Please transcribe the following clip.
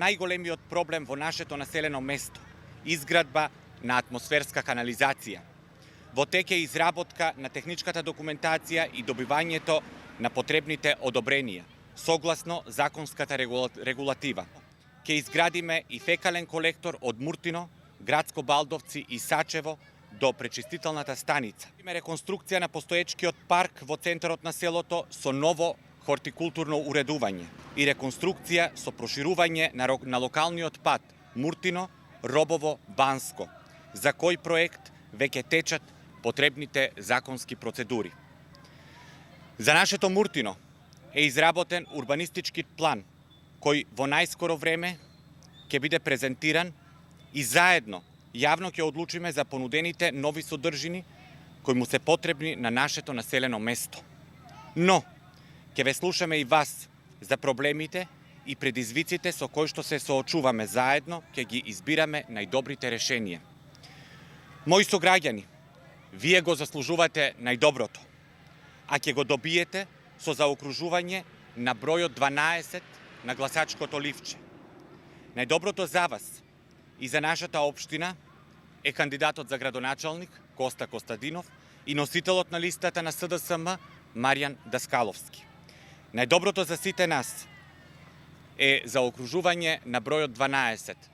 Најголемиот проблем во нашето населено место – изградба на атмосферска канализација. Во тек е изработка на техничката документација и добивањето на потребните одобренија, согласно законската регулатива. Ке изградиме и фекален колектор од Муртино, Градско Балдовци и Сачево до пречистителната станица. Име реконструкција на постоечкиот парк во центарот на селото со ново хортикултурно уредување и реконструкција со проширување на локалниот пат Муртино, Робово, Банско, за кој проект веќе течат потребните законски процедури. За нашето Муртино е изработен урбанистички план, кој во најскоро време ќе биде презентиран и заедно јавно ќе одлучиме за понудените нови содржини кои му се потребни на нашето населено место. Но, ќе ве слушаме и вас за проблемите и предизвиците со кои што се соочуваме заедно, ќе ги избираме најдобрите решенија. Мои сограѓани, вие го заслужувате најдоброто, а ќе го добиете со заокружување на бројот 12 на гласачкото ливче. Најдоброто за вас и за нашата општина е кандидатот за градоначалник Коста Костадинов и носителот на листата на СДСМ Маријан Даскаловски. Најдоброто за сите нас е заокружување на бројот 12.